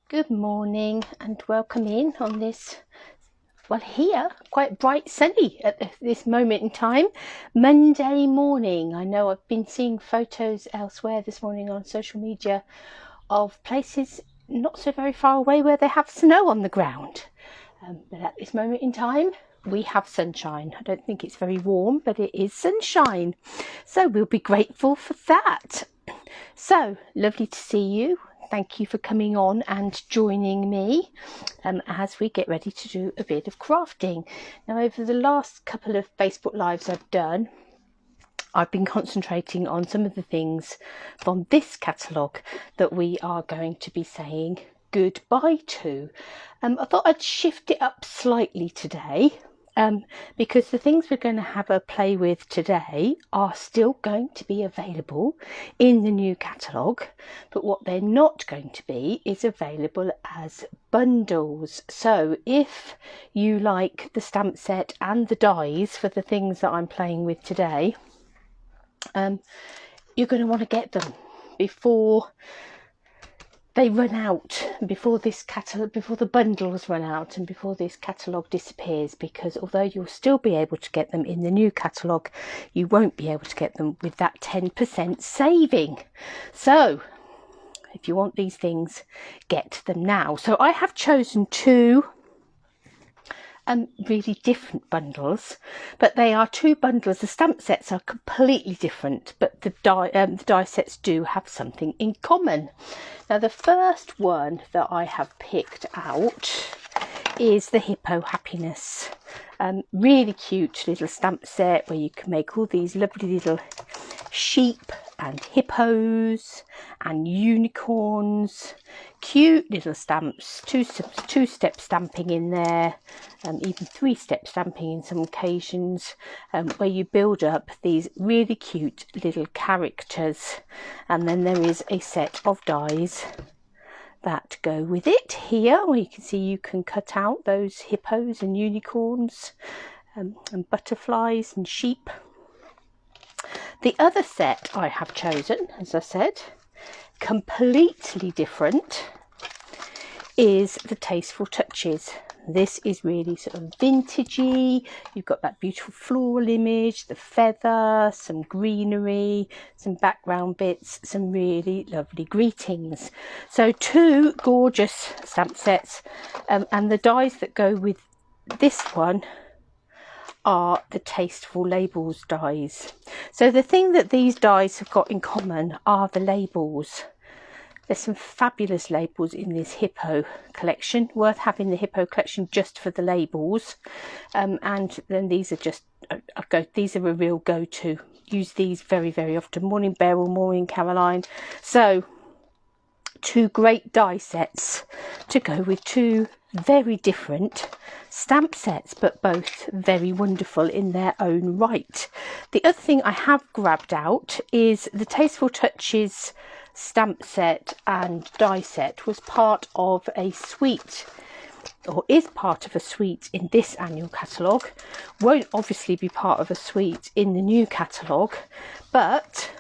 Good morning and welcome in on this, well, here, quite bright sunny at this moment in time, Monday morning. I know I've been seeing photos elsewhere this morning on social media of places not so very far away where they have snow on the ground. But at this moment in time, we have sunshine. I don't think it's very warm, but it is sunshine. So we'll be grateful for that. So lovely to see you. Thank you for coming on and joining me as we get ready to do a bit of crafting. Now, over the last couple of Facebook Lives I've done, I've been concentrating on some of the things from this catalogue that we are going to be saying goodbye to. I thought I'd shift it up slightly today. Because the things we're going to have a play with today are still going to be available in the new catalogue, but what they're not going to be is available as bundles. So if you like the stamp set and the dies for the things that I'm playing with today, you're going to want to get them before they run out, before the bundles run out and before this catalogue disappears, because although you'll still be able to get them in the new catalogue, you won't be able to get them with that 10% saving. So if you want these things, get them now. So I have chosen two really different bundles, but they are two bundles. The stamp sets are completely different, but the die sets do have something in common. Now, the first one that I have picked out is the Hippo Happiness. Really cute little stamp set where you can make all these lovely little sheep and hippos and unicorns, cute little stamps, two-step stamping in there, even three-step stamping in some occasions, where you build up these really cute little characters, and then there is a set of dies that go with it here, where you can see you can cut out those hippos and unicorns and butterflies and sheep. The other set I have chosen, as I said, completely different, is the Tasteful Touches. This is really sort of vintagey. You've got that beautiful floral image, the feather, some greenery, some background bits, some really lovely greetings. So two gorgeous stamp sets, and the dies that go with this one are the Tasteful Labels dies. So the thing that these dies have got in common are the labels. There's some fabulous labels in this Hippo collection, worth having the Hippo collection just for the labels. And then these are just, these are a real go-to. Use these very, very often. Morning Beryl, morning Caroline. So two great die sets to go with two very different stamp sets, but both very wonderful in their own right. The other thing I have grabbed out is the Tasteful Touches stamp set and die set was part of a suite, or is part of a suite in this annual catalogue. Won't obviously be part of a suite in the new catalogue, but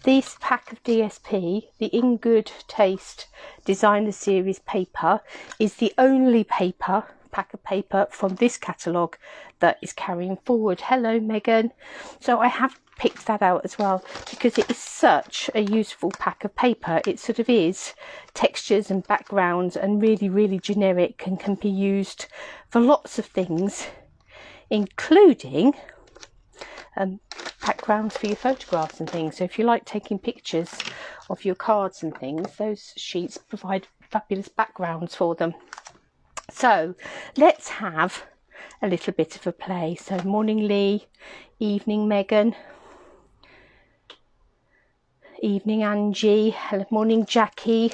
this pack of DSP, the In Good Taste Designer Series paper, is the only pack of paper from this catalogue that is carrying forward. Hello, Megan. So I have picked that out as well because it is such a useful pack of paper. It sort of is textures and backgrounds and really, really generic, and can be used for lots of things, including backgrounds for your photographs and things. So if you like taking pictures of your cards and things, those sheets provide fabulous backgrounds for them. So let's have a little bit of a play. So morning Lee, evening Megan, evening Angie, morning Jackie.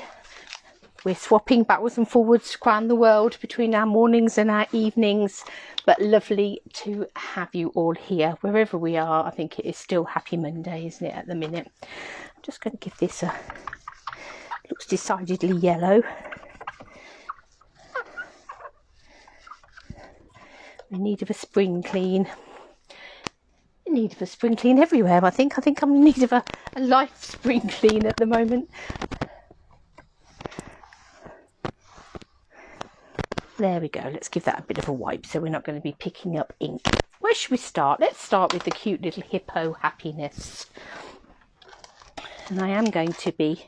We're swapping backwards and forwards around the world between our mornings and our evenings, but lovely to have you all here wherever we are. I think it is still Happy Monday, isn't it, at the minute? I'm just going to give this a, looks decidedly yellow. In need of a spring clean. In need of a spring clean everywhere, I think. I'm in need of a life spring clean at the moment. There we go. Let's give that a bit of a wipe so we're not going to be picking up ink. Where should we start? Let's start with the cute little hippo happiness. And I am going to be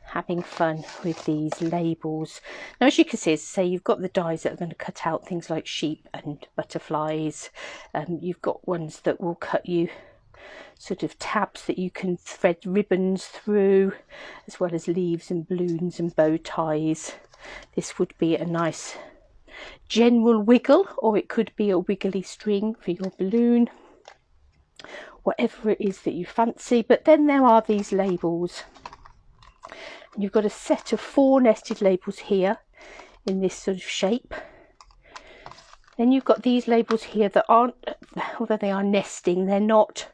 having fun with these labels. Now, as you can see, say you've got the dies that are going to cut out things like sheep and butterflies. You've got ones that will cut you sort of tabs that you can thread ribbons through, as well as leaves and balloons and bow ties. This would be a nice general wiggle, or it could be a wiggly string for your balloon, whatever it is that you fancy. But then there are these labels. You've got a set of 4 nested labels here in this sort of shape. Then you've got these labels here that aren't, although they are nesting, they're not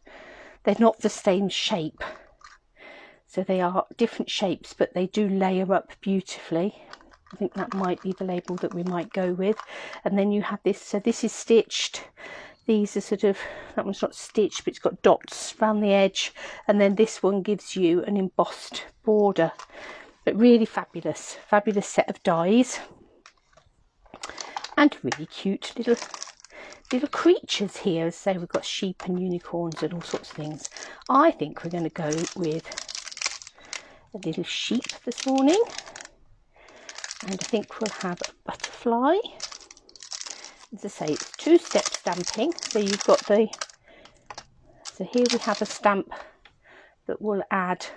the same shape. So they are different shapes, but they do layer up beautifully. I think that might be the label that we might go with. And then you have this, so this is stitched. These are sort of, that one's not stitched, but it's got dots around the edge. And then this one gives you an embossed border. But really fabulous set of dies. And really cute little creatures here. So we've got sheep and unicorns and all sorts of things. I think we're going to go with a little sheep this morning. And I think we'll have a butterfly. As I say, it's 2-step stamping. So you've got so here we have a stamp that will add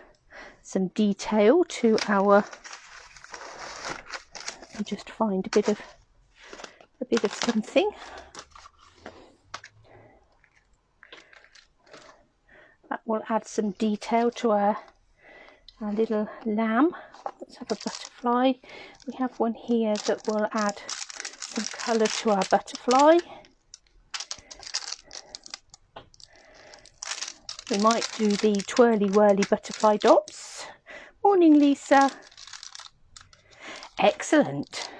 some detail to our, and just find a bit of something. That will add some detail to our little lamb. Let's have a butterfly. We have one here that will add some colour to our butterfly. We might do the twirly whirly butterfly dots. Morning, Lisa. Excellent.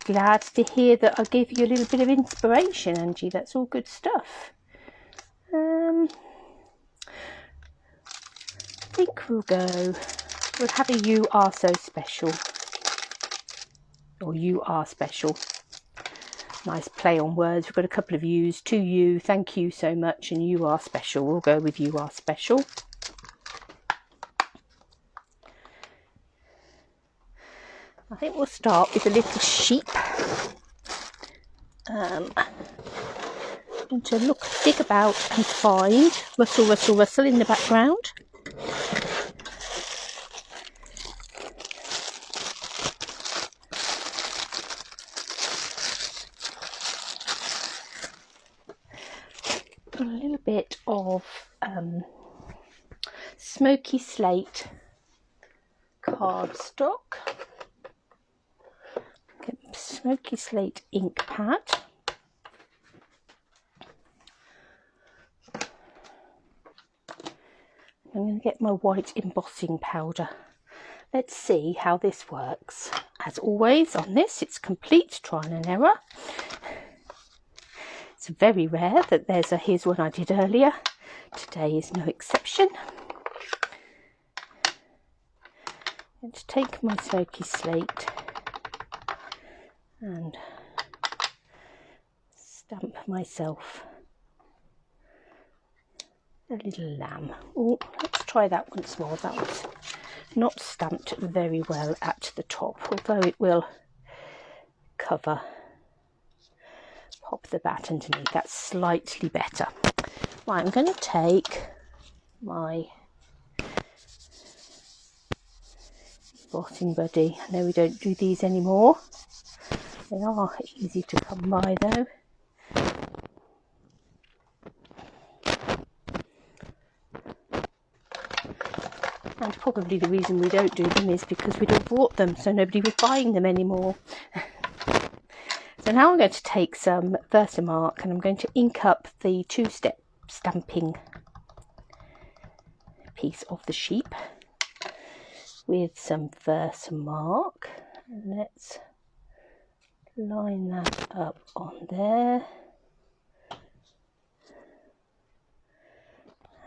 Glad to hear that I gave you a little bit of inspiration, Angie. That's all good stuff. I think we'll have a You Are So Special, or You Are Special. Nice play on words. We've got a couple of U's. To you, thank you so much, and You Are Special. We'll go with You Are Special. I think we'll start with a little sheep. And to dig about and find rustle, rustle, rustle in the background. A little bit of smoky slate cardstock, smoky slate ink pad, I'm going to get my white embossing powder. Let's see how this works. As always on this, it's complete trial and error. It's very rare that here's one I did earlier. Today is no exception. And to take my smoky slate and stamp myself a little lamb. Oh, let's try that once more. That was not stamped very well at the top, although it will cover. Pop the bat underneath. That's slightly better. Right, I'm going to take my embossing buddy. I know we don't do these anymore. They are easy to come by though. And probably the reason we don't do them is because we'd all bought them, so nobody was buying them anymore. So now I'm going to take some Versamark and I'm going to ink up the 2-step stamping piece of the sheep with some Versamark. And let's line that up on there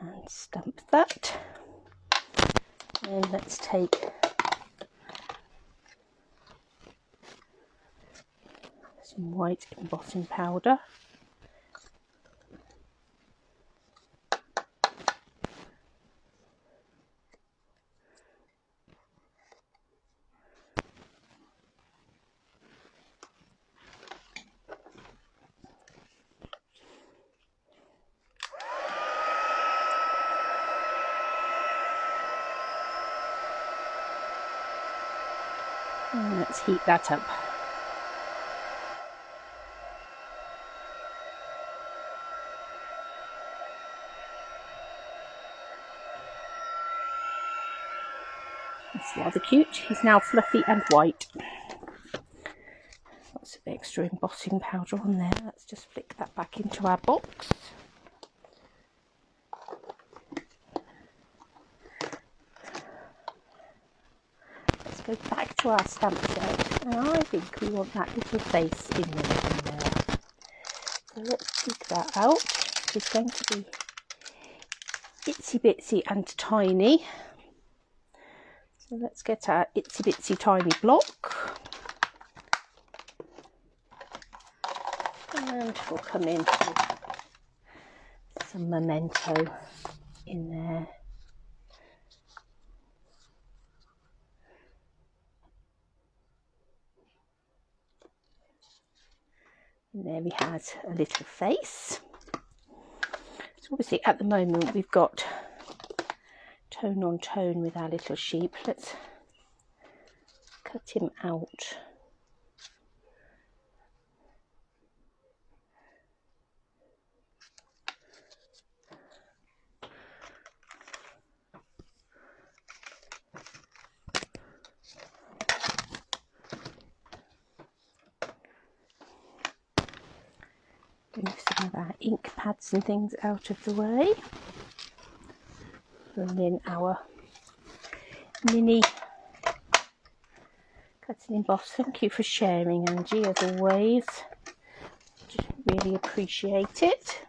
and stamp that. And let's take some white embossing powder. And let's heat that up. That's rather cute. He's now fluffy and white. Lots of extra embossing powder on there. Let's just flick that back into our box. Let's go back to our stamp set, and I think we want that little face in there. So let's dig that out. It's going to be itsy bitsy and tiny. So let's get our itsy bitsy tiny block. And we'll come in with some memento in there. And there he has a little face. So obviously at the moment we've got tone on tone with our little sheep. Let's cut him out. Move some of our ink pads and things out of the way. Bring in our mini cut and emboss. Thank you for sharing, Angie, as always. Really appreciate it.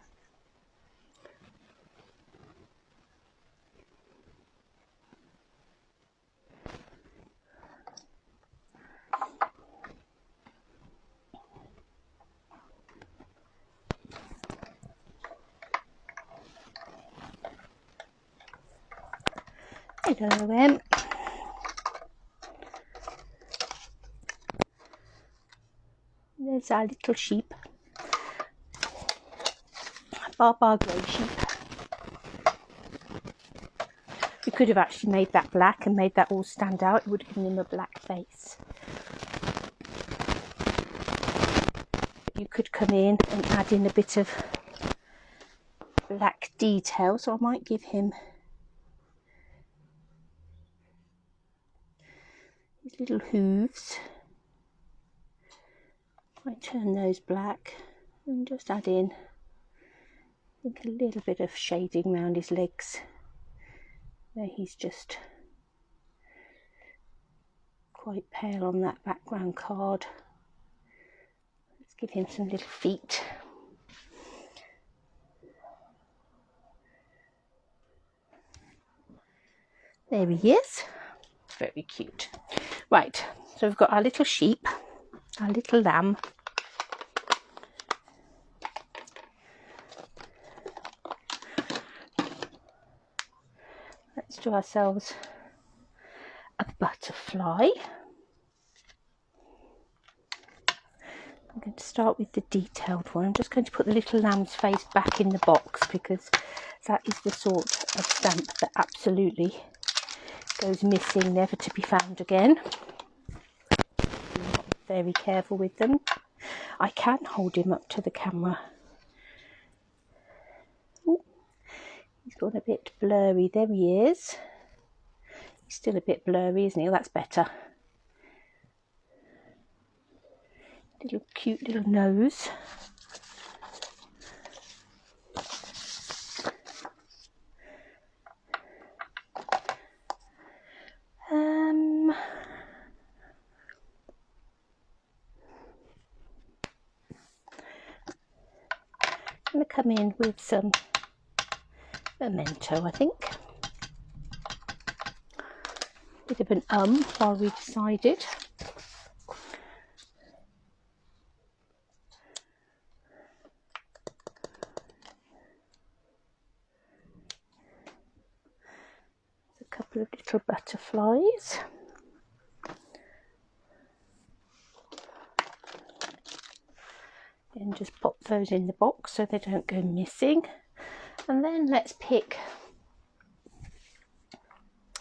Hello, Em. There's our little sheep. Bar grey sheep. We could have actually made that black and made that all stand out. It would have given him a black face. You could come in and add in a bit of black detail. So I might give him his little hooves. I turn those black and just add in, I think, a little bit of shading around his legs where he's just quite pale on that background card. Let's give him some little feet. There he is. Very cute. Right, so we've got our little sheep, our little lamb. Let's do ourselves a butterfly. I'm going to start with the detailed one. I'm just going to put the little lamb's face back in the box because that is the sort of stamp that absolutely goes missing, never to be found again. I'm not very careful with them. I can hold him up to the camera. Ooh, he's gone a bit blurry. There he is. He's still a bit blurry, isn't he? Oh, that's better. Little cute little nose. I'm going to come in with some memento, I think. Bit of an while we decided. little butterflies. And just pop those in the box so they don't go missing. And then let's pick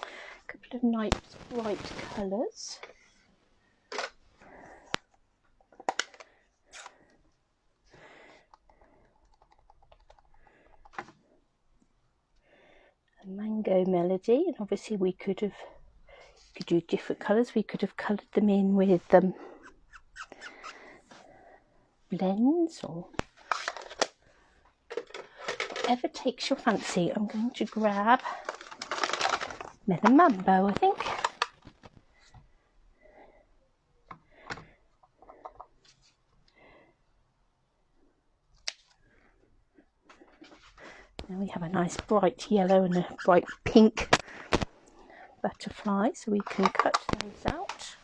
a couple of nice bright colours. A mango melody, and obviously we could do different colours. We could have coloured them in with blends or whatever takes your fancy. I'm going to grab Melon Mambo, I think. Now we have a nice bright yellow and a bright pink butterfly, so we can cut those out.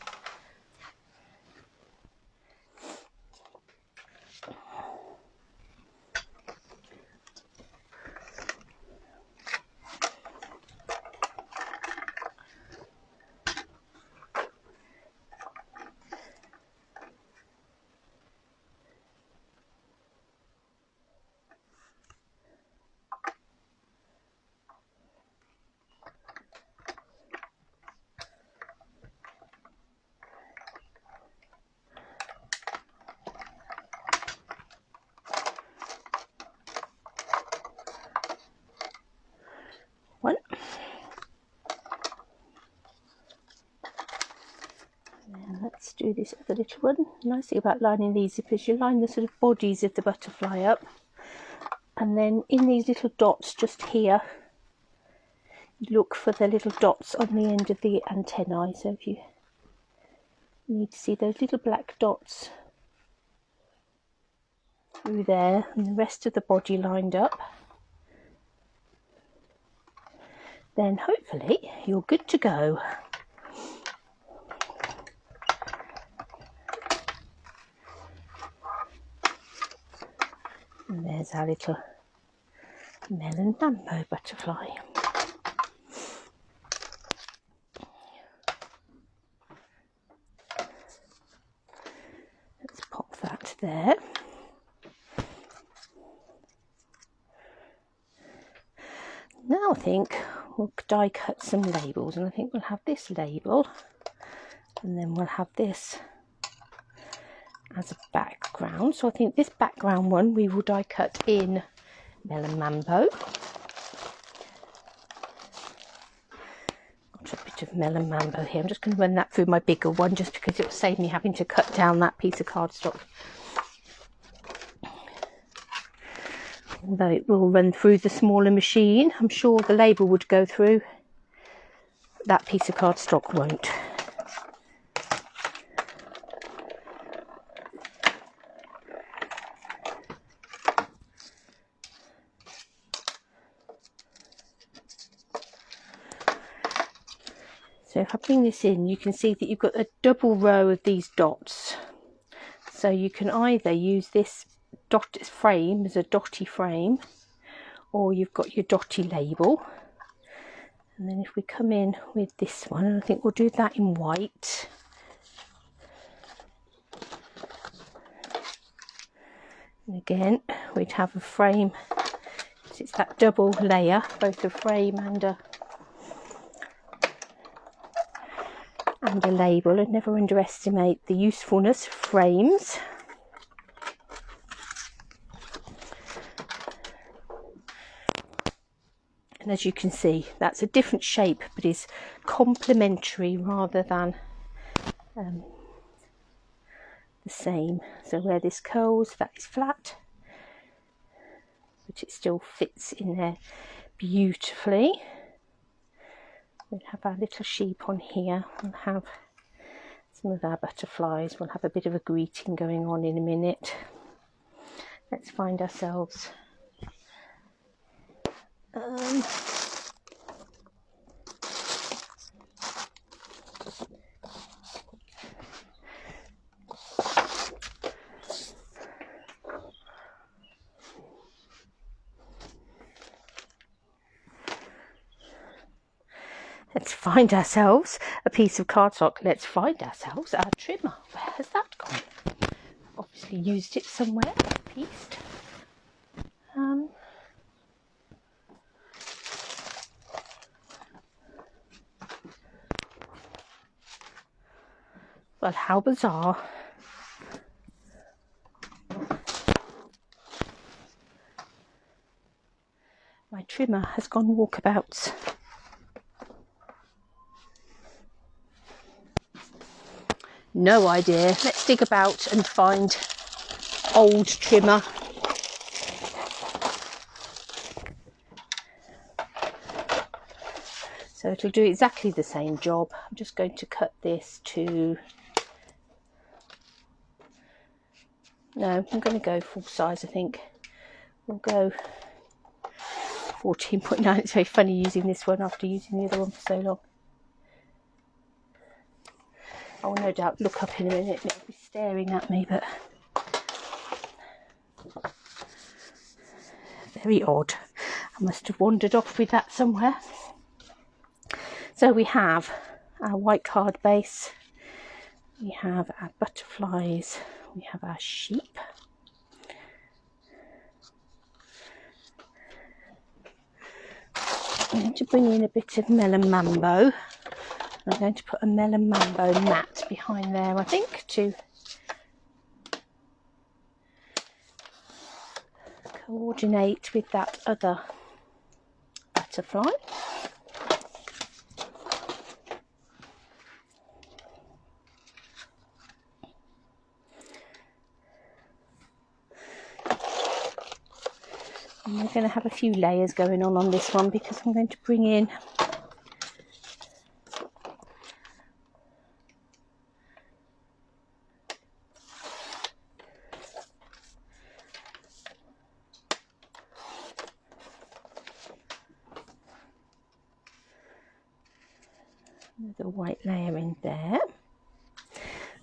One. And let's do this other little one. The nice thing about lining these is you line the sort of bodies of the butterfly up, and then in these little dots just here, you look for the little dots on the end of the antennae. So if you need to see those little black dots through there, and the rest of the body lined up, then hopefully you're good to go. And there's our little Melon Mambo butterfly. Let's pop that there. Now I think we'll die cut some labels, and I think we'll have this label, and then we'll have this as a background. So I think this background one we will die cut in Melon Mambo. Got a bit of Melon Mambo here. I'm just going to run that through my bigger one just because it will save me having to cut down that piece of cardstock. Although it will run through the smaller machine, I'm sure the label would go through. That piece of cardstock won't. So if I bring this in, you can see that you've got a double row of these dots. So you can either use this dot frame as a dotty frame, or you've got your dotty label. And then if we come in with this one, and I think we'll do that in white. And again, we'd have a frame. It's that double layer, both a frame and a label. And never underestimate the usefulness of frames. And as you can see, that's a different shape, but is complementary rather than the same. So where this curls, that is flat, but it still fits in there beautifully. We'll have our little sheep on here. We'll have some of our butterflies. We'll have a bit of a greeting going on in a minute. Let's find ourselves let's find ourselves a piece of cardstock. Let's find ourselves our trimmer. Where has that gone? Obviously used it somewhere, pieced. Well, how bizarre. My trimmer has gone walkabouts. No idea. Let's dig about and find old trimmer. So it'll do exactly the same job. I'm just going to cut this to... No, I'm going to go full size, I think. We'll go 14.9. It's very funny using this one after using the other one for so long. I will no doubt look up in a minute and it'll be staring at me, but very odd. I must have wandered off with that somewhere. So we have our white card base, we have our butterflies, we have our sheep. I'm going to bring in a bit of Melon Mambo. I'm going to put a Melon Mambo mat behind there, I think, to coordinate with that other butterfly. And we're going to have a few layers going on this one because I'm going to bring in the white layer in there,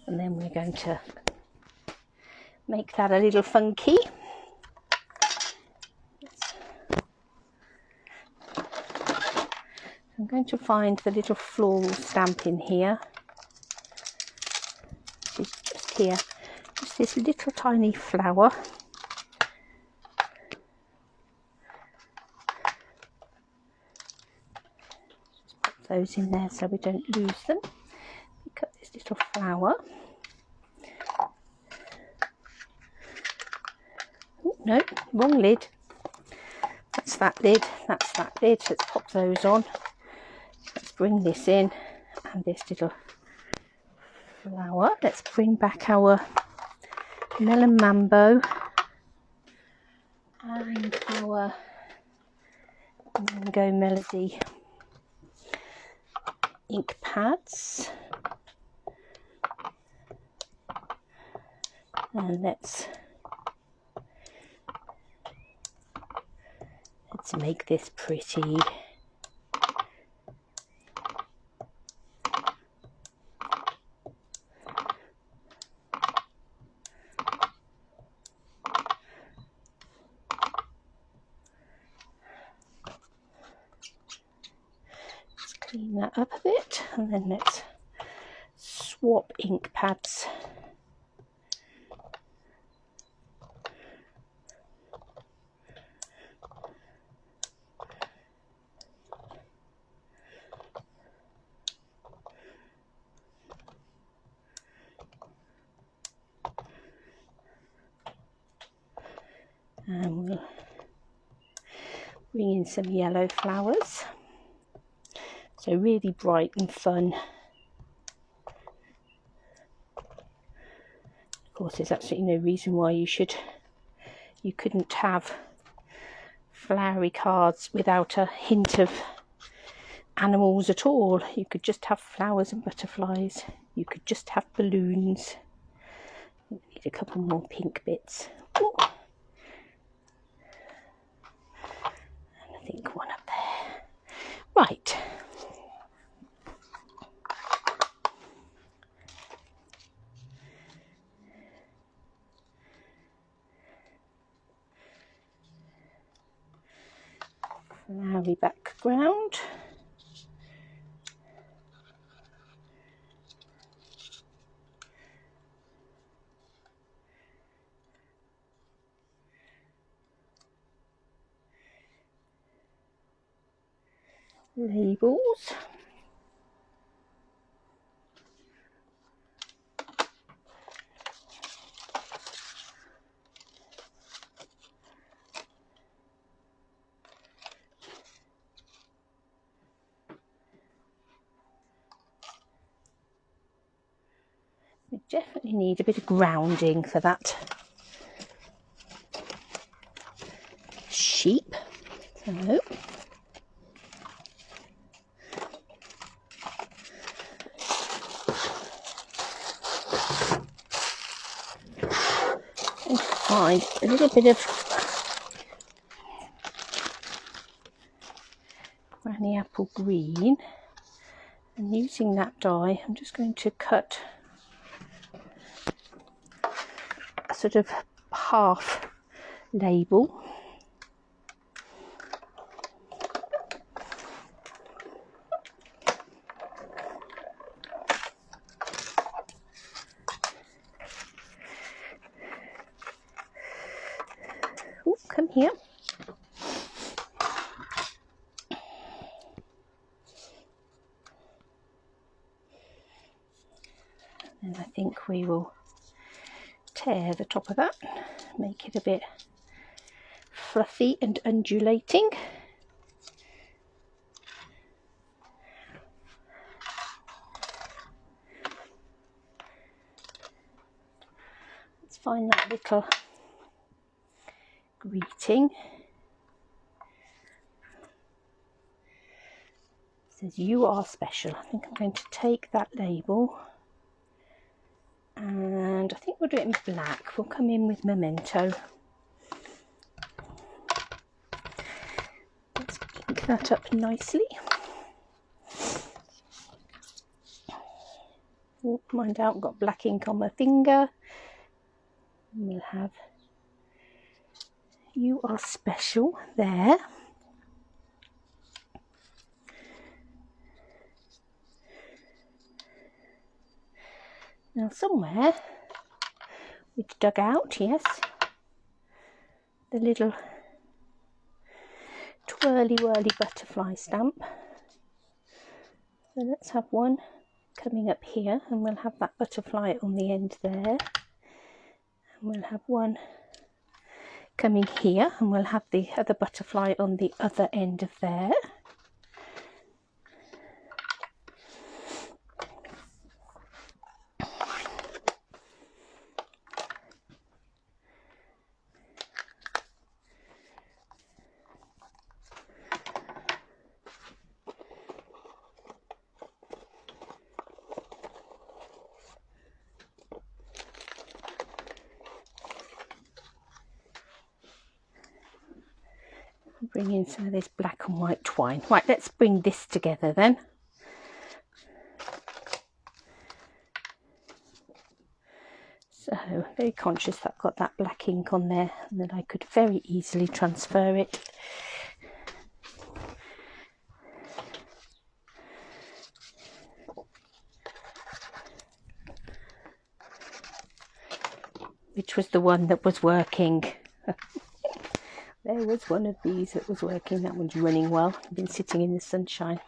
and then we're going to make that a little funky. I'm going to find the little floral stamp in here, which is just here, just this little tiny flower. Just put those in there so we don't lose them. Pick up this little flower. Oh, no, wrong lid. That's that lid, that's that lid. Let's pop those on. Let's bring this in, and this little flower. Let's bring back our Melon Mambo and our Mango Melody ink pads. And let's make this pretty. Clean that up a bit, and then let's swap ink pads. And we'll bring in some yellow flowers. So really bright and fun. Of course, there's absolutely no reason why you couldn't have flowery cards without a hint of animals at all. You could just have flowers and butterflies. You could just have balloons. We need a couple more pink bits. Ooh. And I think one up there. Right. Flowery background. labels. We definitely need a bit of grounding for that sheep. So and find a little bit of granny apple green, and using that die I'm just going to cut a sort of half label. Oh, come here. And I think we will tear the top of that, make it a bit fluffy and undulating. Let's find that little greeting. It says "You are special." I think I'm going to take that label, and I think we'll do it in black. We'll come in with memento. Let's ink that up nicely. Oh, mind out, I've got black ink on my finger. And we'll have "You are special" there. Now somewhere we've dug out, yes, the little twirly whirly butterfly stamp. So let's have one coming up here, and we'll have that butterfly on the end there. And we'll have one coming here, and we'll have the other butterfly on the other end of there. Bring in some of this black and white twine. Right, let's bring this together then. So, very conscious that I've got that black ink on there and that I could very easily transfer it. Which was the one that was working. There was one of these that was working. That one's running well. I've been sitting in the sunshine.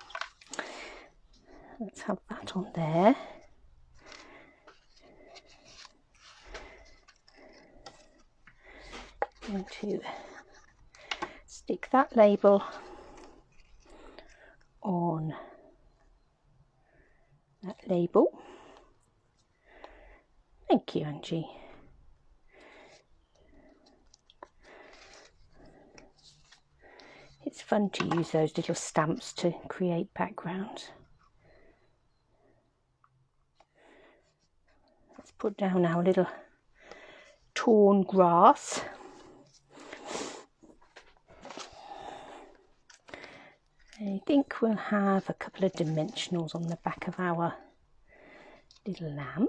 Let's have that on there. Going to stick that label on that label. Thank you, Angie. It's fun to use those little stamps to create backgrounds. Let's put down our little torn grass. I think we'll have a couple of dimensionals on the back of our little lamb.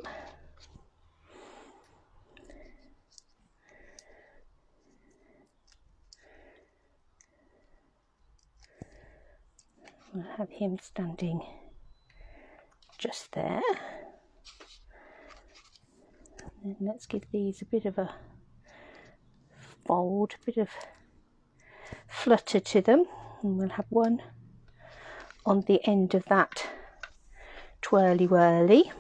We'll have him standing just there. And let's give these a bit of a fold, a bit of flutter to them. And we'll have one on the end of that twirly whirly.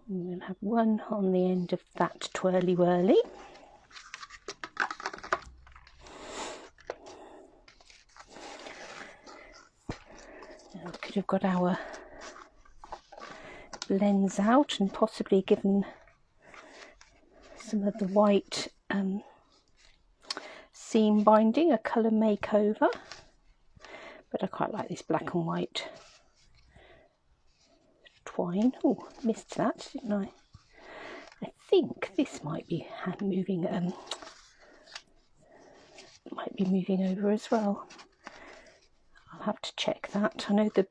We'll have one on the end of that twirly whirly. Now we could have got our blends out and possibly given some of the white seam binding a colour makeover, but I quite like this black and white twine. Oh, missed that, didn't I? I think this might be moving over as well. I'll have to check that. I know the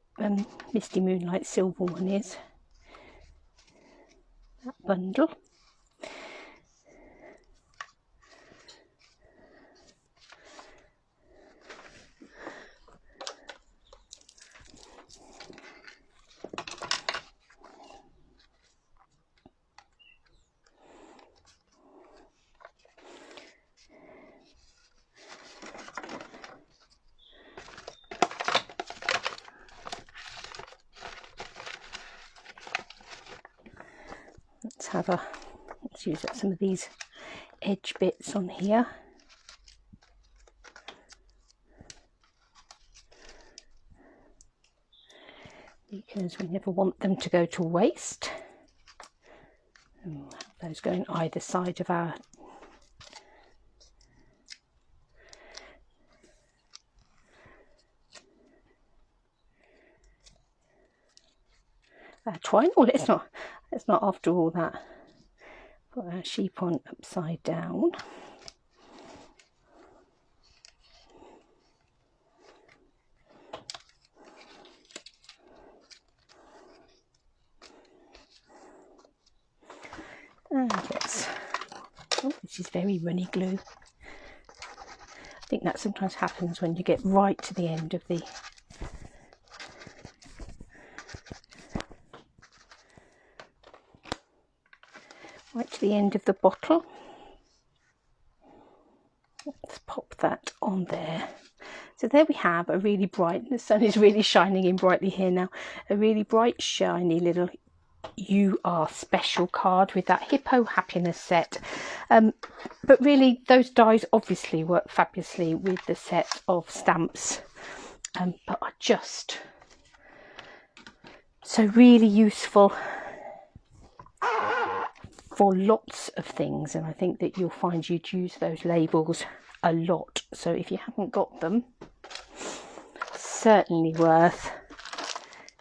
Misty Moonlight Silver one is. That bundle. Let's use up some of these edge bits on here. Because we never want them to go to waste. And we'll have those going either side of our twine. Oh, let's not after all that put our sheep on upside down. And let's, oh, this is very runny glue. I think that sometimes happens when you get right to the end of the bottle. Let's pop that on there. So there we have a really bright, the sun is really shining in brightly here now, a really bright shiny little You Are Special card with that Hippo happiness set. But really those dies obviously work fabulously with the set of stamps, but are just so really useful for lots of things, and I think that you'll find you'd use those labels a lot. So if you haven't got them, certainly worth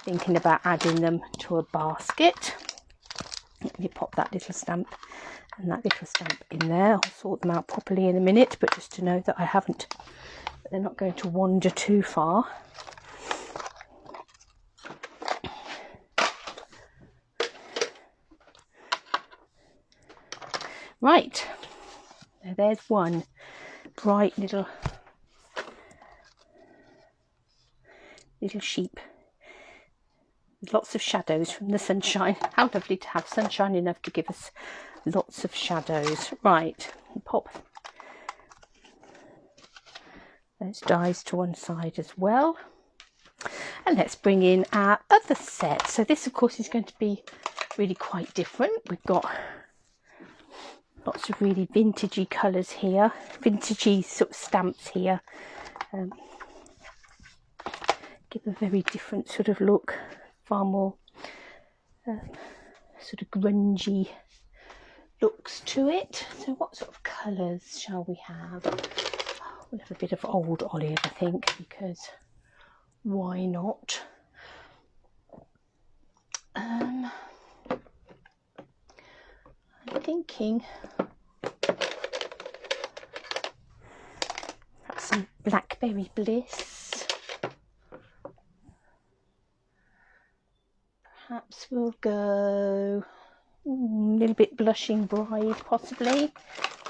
thinking about adding them to a basket. Let me pop that little stamp and that little stamp in there. I'll sort them out properly in a minute, but just to know that I haven't, that they're not going to wander too far. Right, now there's one bright little sheep with lots of shadows from the sunshine. How lovely to have sunshine enough to give us lots of shadows. Right, pop those dies to one side as well. And let's bring in our other set. So this of course is going to be really quite different. We've got lots of really vintagey colours here, vintagey sort of stamps here. Give a very different sort of look, far more sort of grungy looks to it. So what sort of colours shall we have? We'll have a bit of old olive, I think, because why not? I'm thinking perhaps some blackberry bliss. Perhaps we'll go a little bit blushing bride, possibly.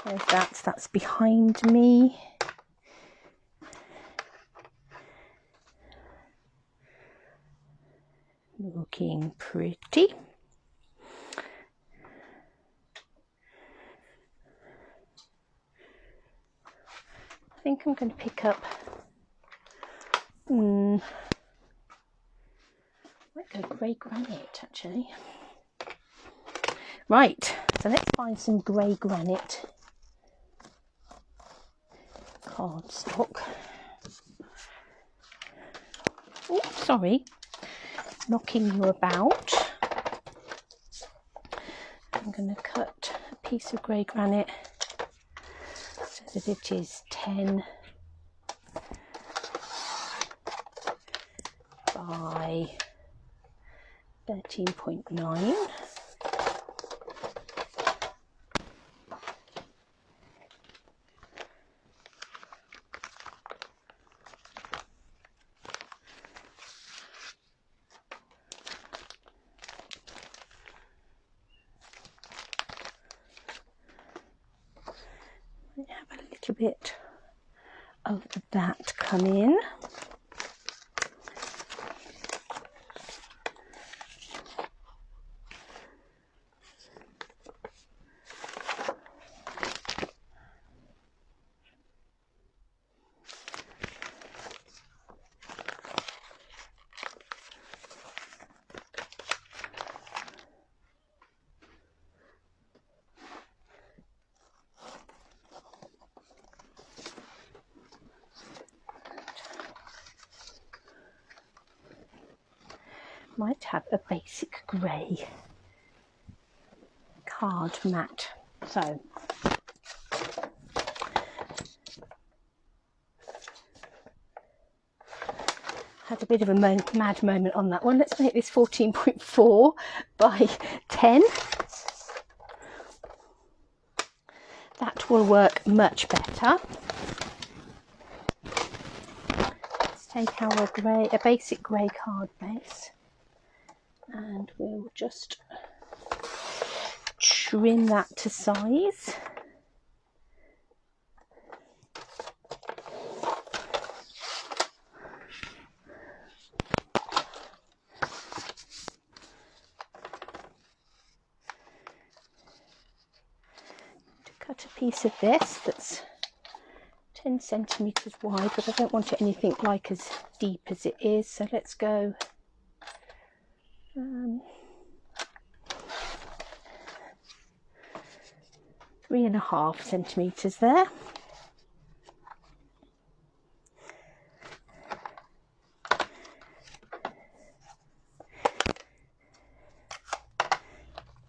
There's that's behind me. Looking pretty. I'm going to pick up, might go grey granite actually. Right, so let's find some grey granite cardstock. Oh, sorry, knocking you about. I'm going to cut a piece of grey granite so that it is 10 by 13.9. Have a little bit of that come in. Might have a basic grey card mat. So had a bit of a mad moment on that one. Let's make this 14.4 by 10. That will work much better. Let's take our grey, a basic grey card base, and we'll just trim that to size. Cut a piece of this that's 10 centimetres wide, but I don't want it anything like as deep as it is, so let's go 3.5 centimetres there.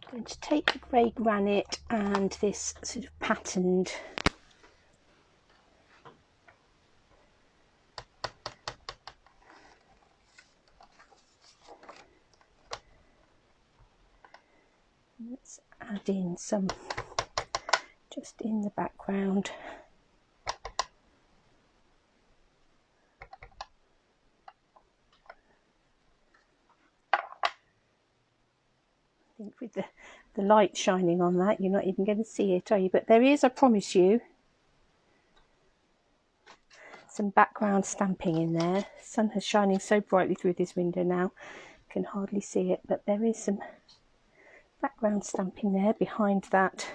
I'm going to take the grey granite and this sort of patterned let's add in some just in the background. I think with the light shining on that, you're not even going to see it, are you? But there is, I promise you, some background stamping in there. The sun is shining so brightly through this window now, you can hardly see it, but there is some background stamping there behind that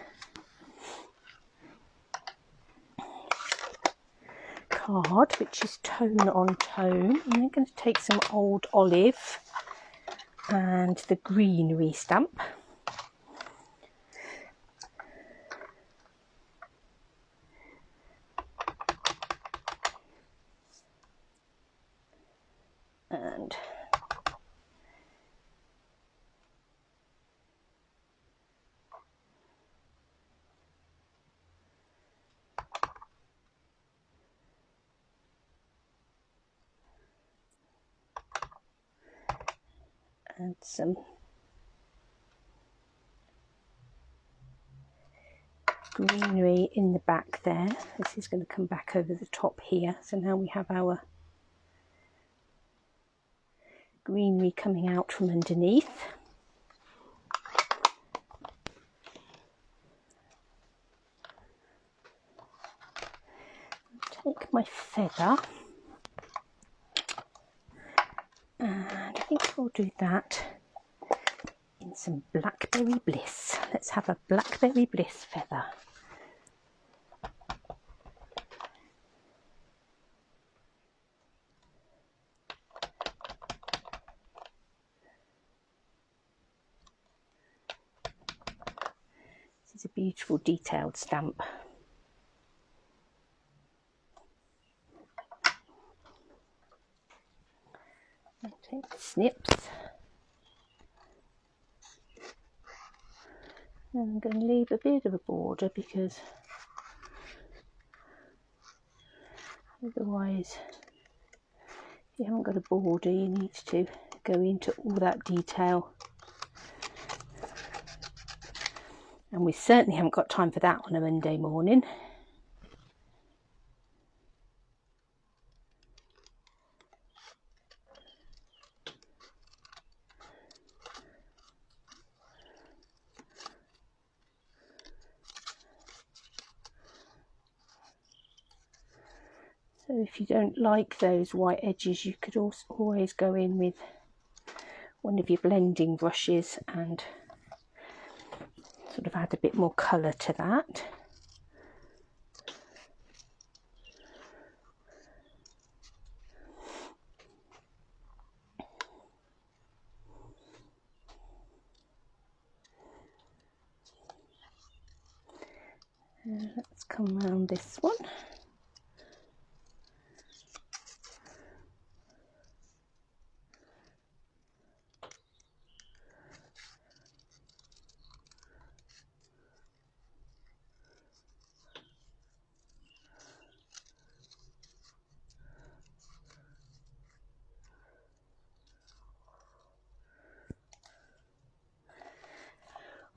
card, which is tone on tone. And I'm going to take some old olive and the greenery stamp. And some greenery in the back there. This is going to come back over the top here, so now we have our greenery coming out from underneath. Take my feather, and I think we'll do that in some Blackberry Bliss. Let's have a Blackberry Bliss feather. beautiful detailed stamp. I'll take the snips. And I'm going to leave a bit of a border because otherwise, if you haven't got a border, you need to go into all that detail. And we certainly haven't got time for that on a Monday morning. So if you don't like those white edges, you could also always go in with one of your blending brushes and sort of add a bit more colour to that. Let's come around this one.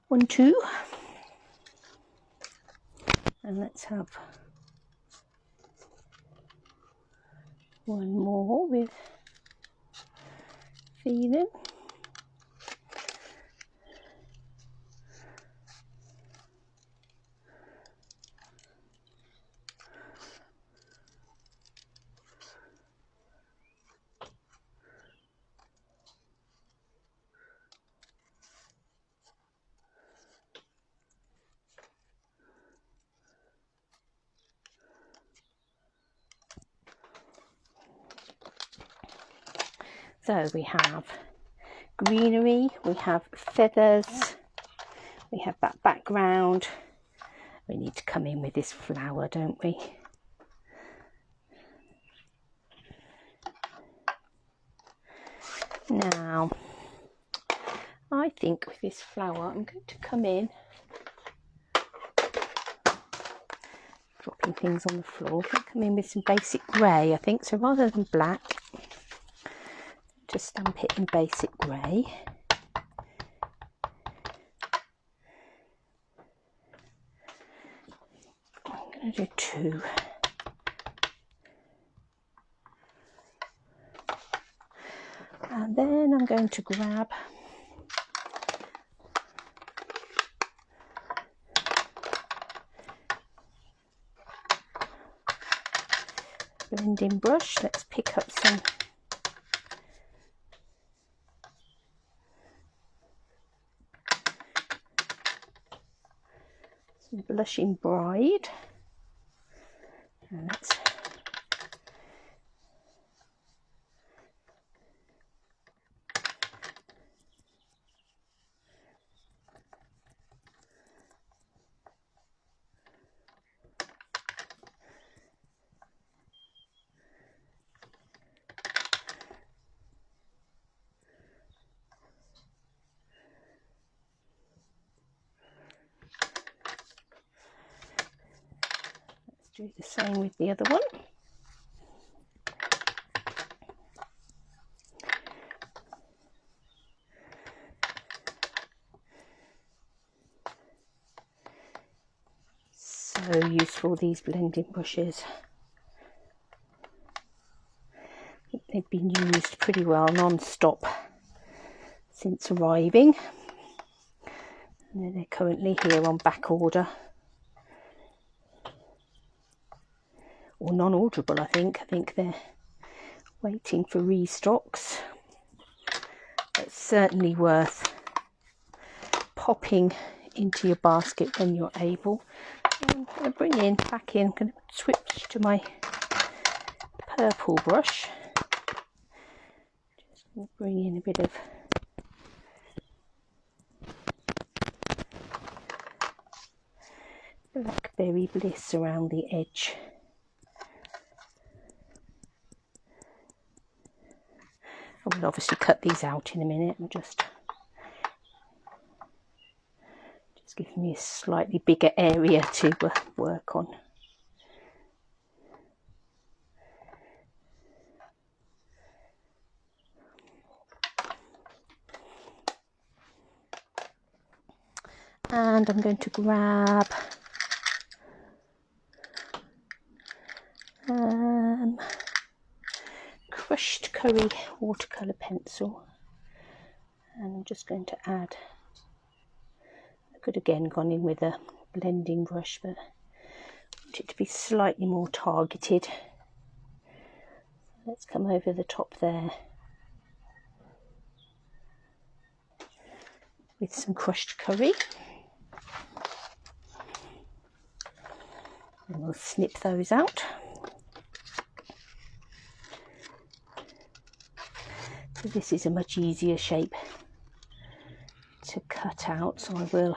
One, two, and let's have one more with feeling. So we have greenery, we have feathers, we have that background. We need to come in with this flower, don't we? Now, I think with this flower, I'm going to come in, dropping things on the floor, I'm going to come in with some basic grey, I think. So rather than black, just stamp it in basic grey. I'm going to do two. And then I'm going to grab a blending brush. Let's pick up some Blushing Bride. And let's do the same with the other one. So useful, these blending brushes. I think they've been used pretty well non-stop since arriving. And they're currently here on back order. Or non-orderable, I think. I think they're waiting for restocks. It's certainly worth popping into your basket when you're able. I'm going to bring in, back in, I'm going to switch to my purple brush. Just going to bring in a bit of Berry Bliss around the edge. I will obviously cut these out in a minute and just giving me a slightly bigger area to work on. And I'm going to grab crushed curry watercolour pencil, and I'm just going to add, I could again gone in with a blending brush, but I want it to be slightly more targeted. Let's come over the top there with some crushed curry, and we'll snip those out. So this is a much easier shape to cut out, so I will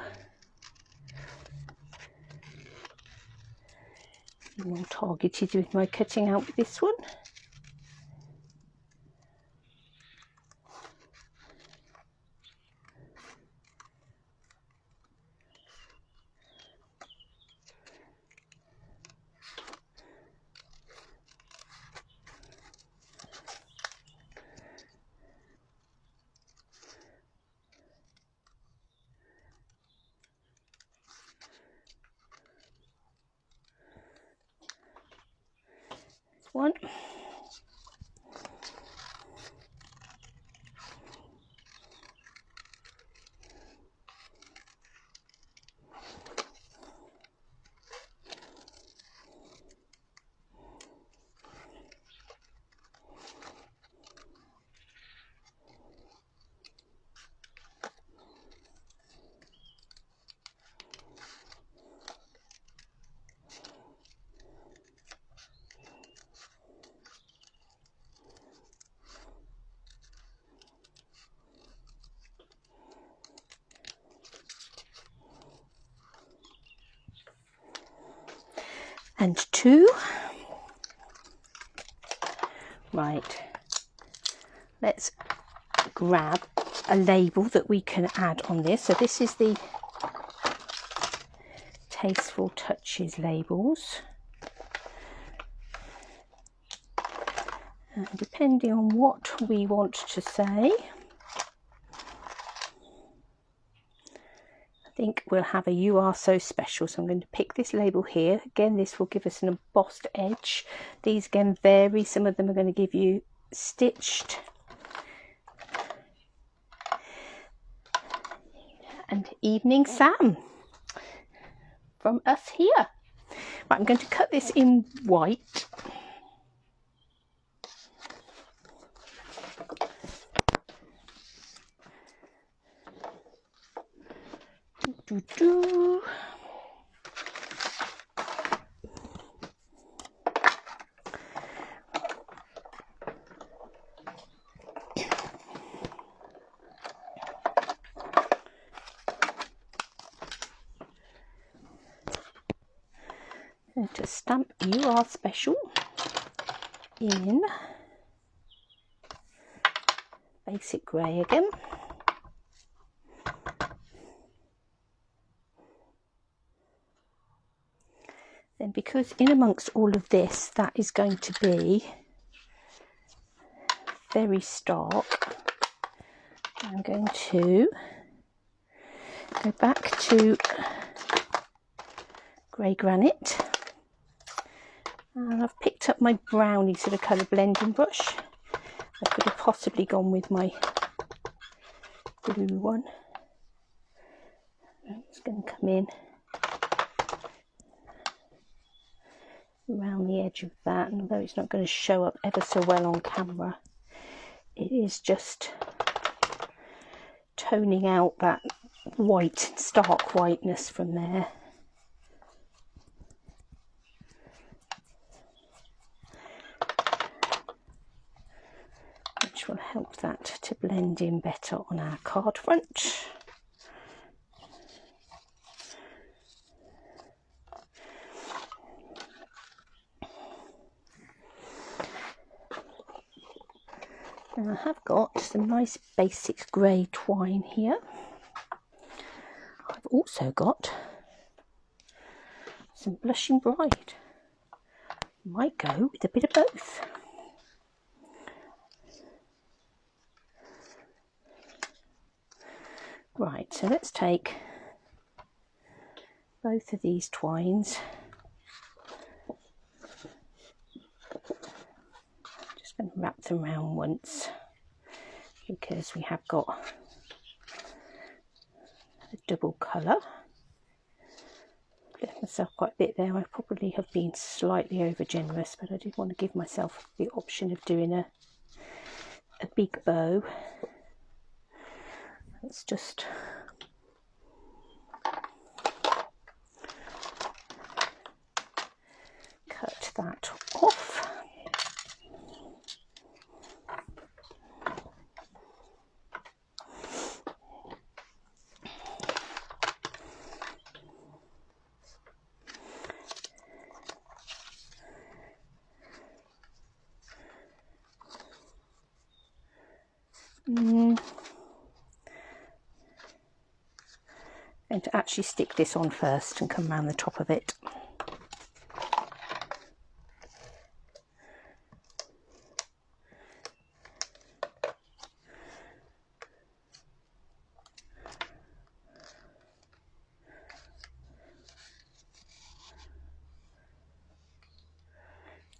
be more targeted with my cutting out with this one. One. And 2. Right, let's grab a label that we can add on this. So this is the Tasteful Touches labels, and depending on what we want to say, I think we'll have a "You Are So Special." So I'm going to pick this label here. Again, this will give us an embossed edge. These again vary. Some of them are going to give you stitched. And Evening Sam from us here. Right, I'm going to cut this in white. And to stamp "You Are Special" in basic grey again. Then, because in amongst all of this, that is going to be very stark, I'm going to go back to grey granite, and I've picked up my brownie sort of colour blending brush. I could have possibly gone with my blue one. I'm just going to come in around the edge of that, and although it's not going to show up ever so well on camera, it is just toning out that white, stark whiteness from there. Which will help that to blend in better on our card front. Now I have got some nice basic grey twine here. I've also got some Blushing Bride. Might go with a bit of both. Right, so let's take both of these twines. Just going to wrap them around once because we have got a double colour. Left myself quite a bit there. I probably have been slightly over generous, but I did want to give myself the option of doing a big bow. Let's just cut that off. I'm going to actually stick this on first and come around the top of it.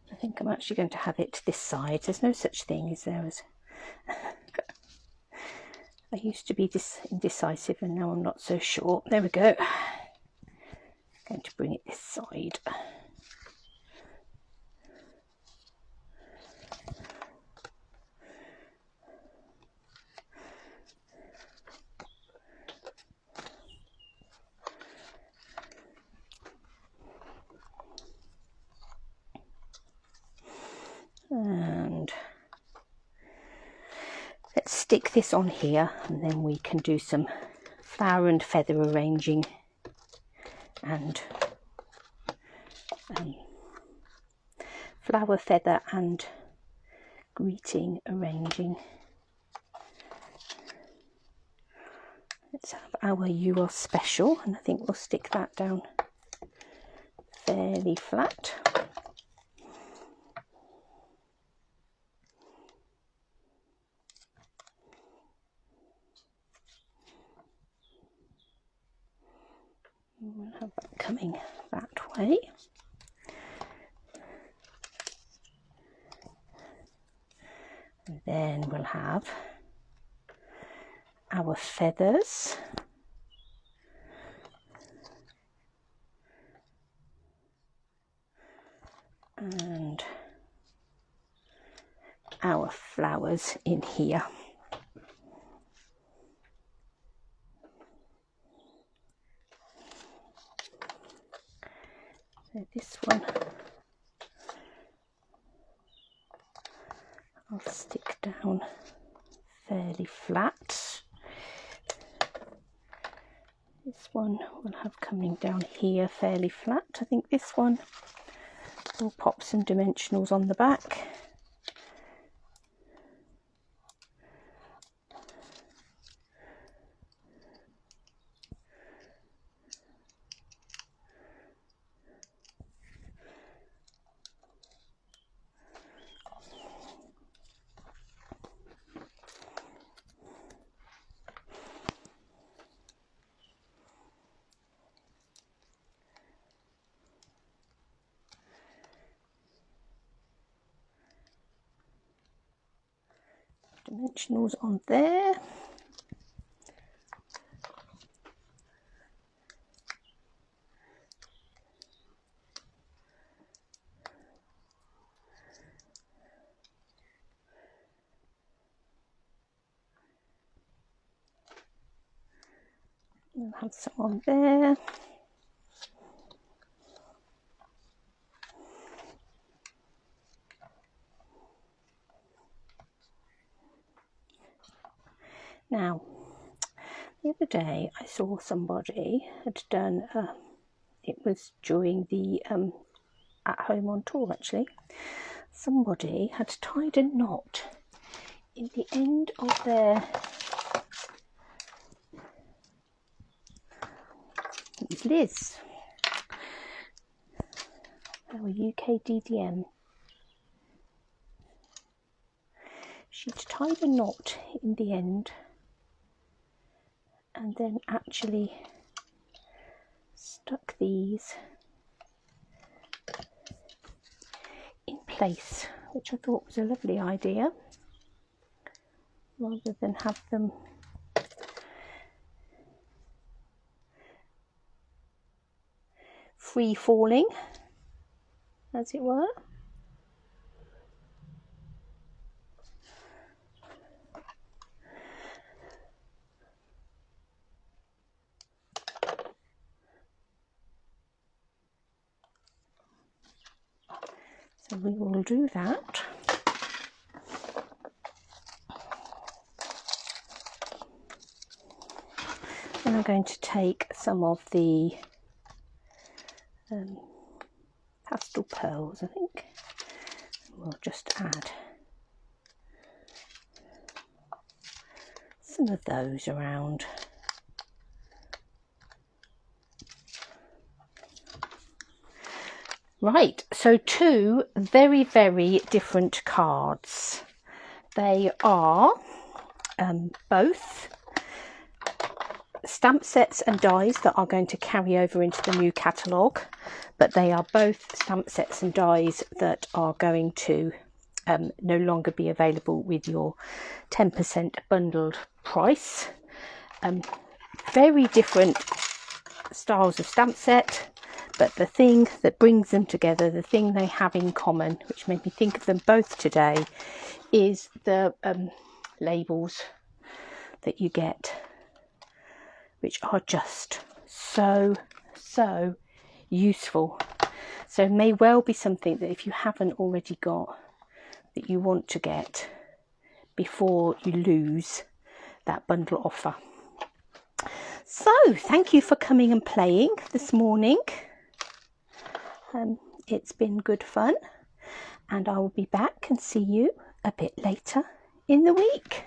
I think I'm actually going to have it this side. There's no such thing, is there? As I used to be indecisive and now I'm not so sure. There we go. Going to bring it this side. And let's stick this on here and then we can do some flower and feather arranging and flower, feather and greeting arranging. Let's have our "You Are Special," and I think we'll stick that down fairly flat. We'll have that coming that way. And then we'll have our feathers. And our flowers in here. So this one I'll stick down fairly flat. This one will have coming down here fairly flat. I think this one will pop some dimensionals on the back. Dimensionals on there. We'll have some on there. Now, the other day I saw somebody had done, it was during the At Home on Tour actually, somebody had tied a knot in the end of their Liz, our UK DDM, she'd tied a knot in the end and then actually stuck these in place, which I thought was a lovely idea, rather than have them free falling, as it were. So we will do that. And I'm going to take some of the pastel pearls, I think. We'll just add some of those around. Right, so two very, very different cards. They are both stamp sets and dies that are going to carry over into the new catalogue, but they are both stamp sets and dies that are going to no longer be available with your 10% bundled price. Very different styles of stamp set, but the thing that brings them together, the thing they have in common, which made me think of them both today, is the labels that you get, which are just so useful. So it may well be something that if you haven't already got, that you want to get before you lose that bundle offer. So thank you for coming and playing this morning. It's been good fun, and I will be back and see you a bit later in the week.